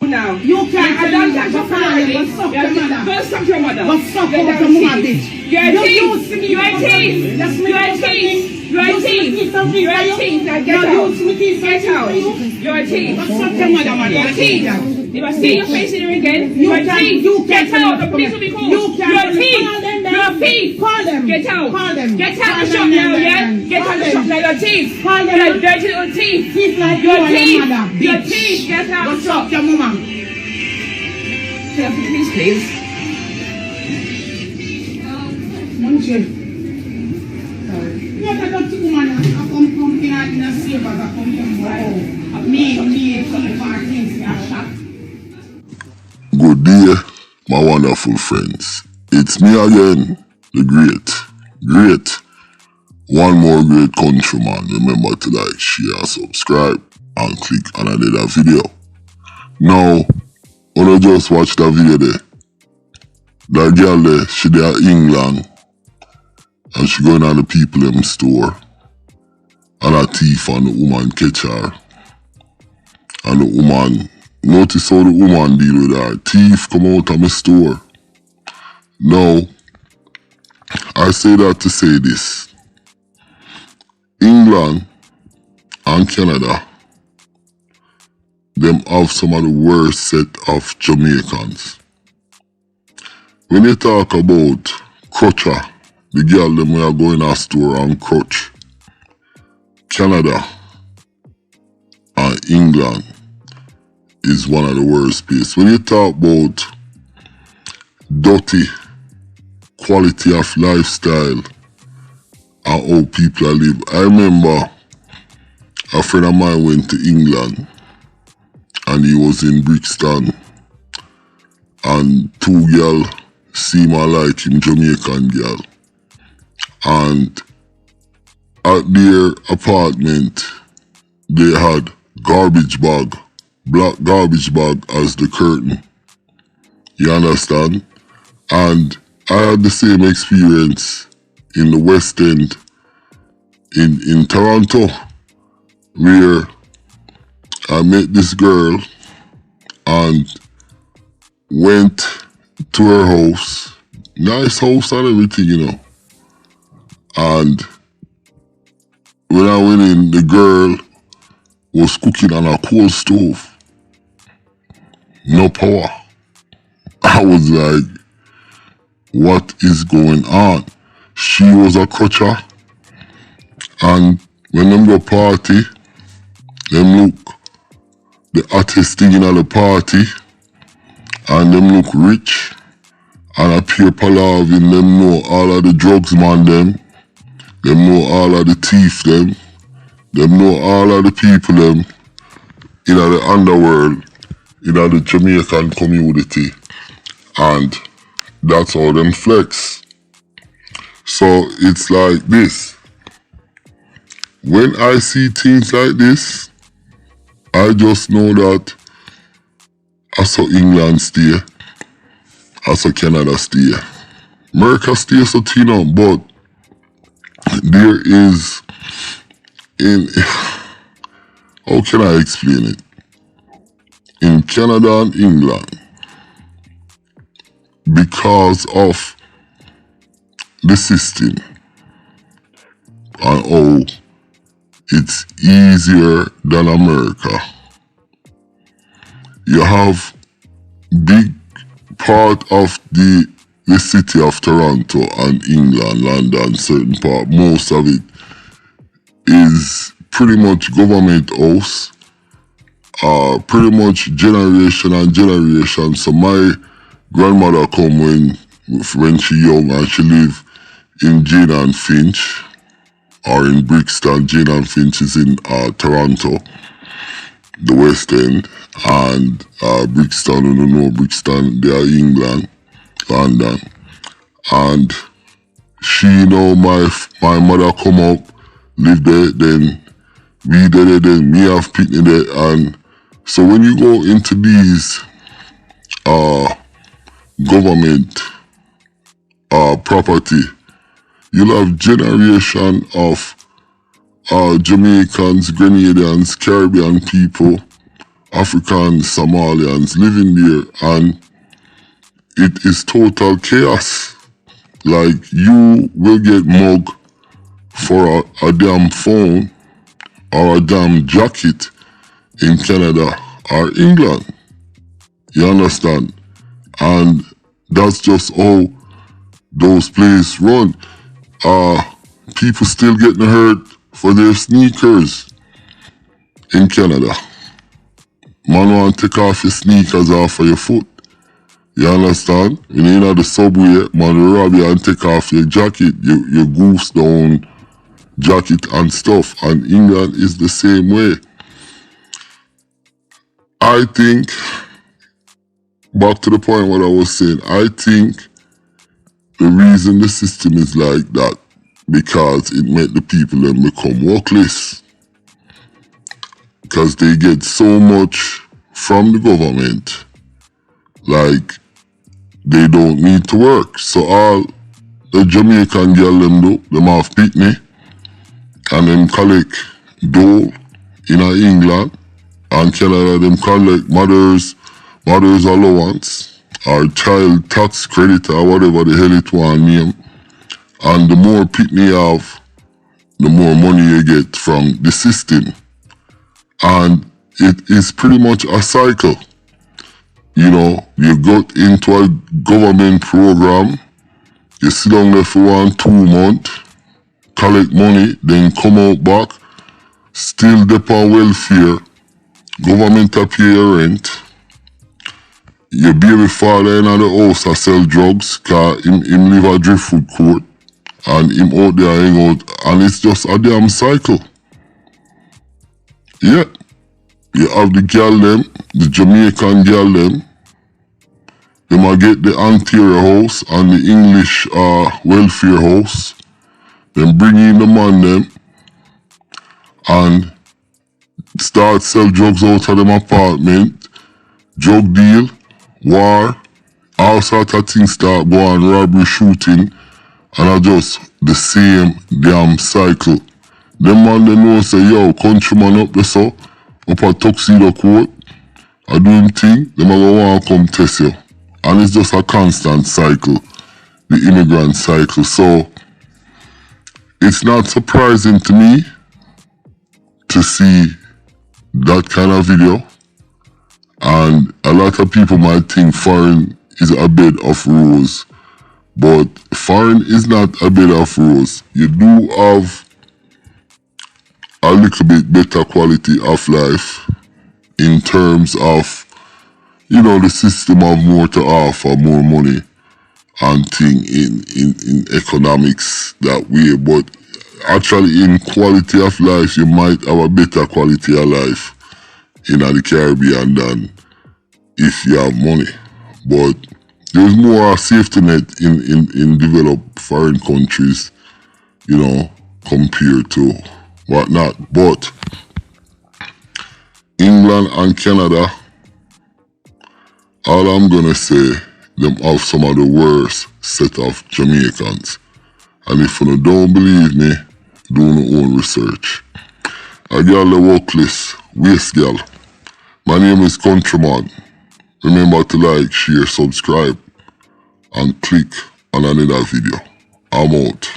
Now. You can't I don't catch your family. Go suck your mother. What's up with your mother, bitch? You're a thief. You're a thief. You're a thief. You're a thief. You're a thief. Now get out. Get out. You're a thief. What's up your mother, man? You're a thief. If I see your face here again, you're a thief. Get out. The police will be called. You're a thief. You're a thief. Call them. Get out. Call them. Get out the shop now, yeah? Get out the shop now. You're a thief. Call them. You're a dirty little thief. Thief like You're a you thief. and your mother, You're a bitch. thief. Get out the What's shop. up your mama? Can I have the police, please? Munche. You have to take woman and come in a safe as a come me, keep our things are shot. Good day, my wonderful friends. It's me again, the great, one more great countryman. Remember to like, share, subscribe, and click on another video. Now, when I just watch that video there, that girl there, she there in England, and she going on the people in the store, and a thief and the woman catch her. And the woman, notice how the woman deal with her. Thief come out of my store. Now, I say that to say this. England and Canada, them have some of the worst set of Jamaicans. When you talk about crutcher, the girl them we are going to a store and crutch, Canada and England is one of the worst places. When you talk about dirty quality of lifestyle and how people live, I remember a friend of mine went to England and he was in Brixton and two girls seem alike him, Jamaican girl. And at their apartment, they had garbage bag, black garbage bag as the curtain. You understand? And I had the same experience in the West End in Toronto, where I met this girl and went to her house, nice house and everything, you know. And when I went in, the girl was cooking on a coal stove. No power. I was like, what is going on? She was a crutcher. And when them go party, them look the hottest thing in the party. And them look rich. And a pure palavin, them know all of the drugs man them. Them know all of the thief them. Them know all of the people them in the underworld, in the Jamaican community. And that's how them flex. So it's like this. When I see things like this, I just know that I saw England stay, I saw Canada stay. America stay so Tino, but there is how can I explain it? In Canada and England, because of the system and how it's easier than America, you have big part of the city of Toronto and England, London, certain part, most of it is pretty much government house, pretty much generation and generation. So my grandmother come when she young and she live in Jane and Finch, or in Brixton. Jane and Finch is in Toronto, the West End, and Brixton, you don't know Brixton, they are England, London. And she know my mother come up, live there, then we there, then me have picnic there. And so when you go into these government property, you'll have generation of Jamaicans, Grenadians, Caribbean people, African Somalians living there, and it is total chaos. Like, you will get mugged for a damn phone or a damn jacket in Canada or England. You understand? And that's just how those places run. People still getting hurt for their sneakers in Canada. Man want to take off your sneakers off of your foot. You understand? When you're in the subway, man will rob you and take off your jacket, your goose down jacket and stuff. And England is the same way. I think, back to the point what I was saying, I think the reason the system is like that, because it made the people then become workless. Because they get so much from the government, like they don't need to work. So all the Jamaican GAL them do, them have picnic and them collect dole in England, and Canada them collect mother's allowance or child tax credit or whatever the hell it want name. And the more picnic you have, the more money you get from the system. And it is pretty much a cycle. You know, you got into a government program, you sit down there for 1-2 months, collect money, then come out back, still depend on welfare, government pay your rent, your baby father in the house a sell drugs, cause him live a driftwood court, and him out there hang out, and it's just a damn cycle. Yeah. You have the GAL them, the Jamaican GAL them. They might get the anterior house and the English welfare house. Then bring in the man them and start sell drugs out of them apartment. Drug deal, war, all sort of things start going, robbery, shooting, and are just the same damn cycle. Them man they know say, yo, countryman up there so, up a tuxedo coat, I do him thing, them a go want to come test you. And it's just a constant cycle, the immigrant cycle. So, it's not surprising to me to see that kind of video. And a lot of people might think foreign is a bed of roses. But foreign is not a bed of roses. You do have a little bit better quality of life in terms of, you know, the system of more to offer, more money and thing in economics that way. But actually in quality of life, you might have a better quality of life in the Caribbean than if you have money. But there's more safety net in developed foreign countries, you know, compared to whatnot. But England and Canada, all I'm gonna say, them have some of the worst set of Jamaicans. And if you don't believe me, do your own research. A girl the workless, waste girl. My name is Countryman. Remember to like, share, subscribe, and click on another video. I'm out.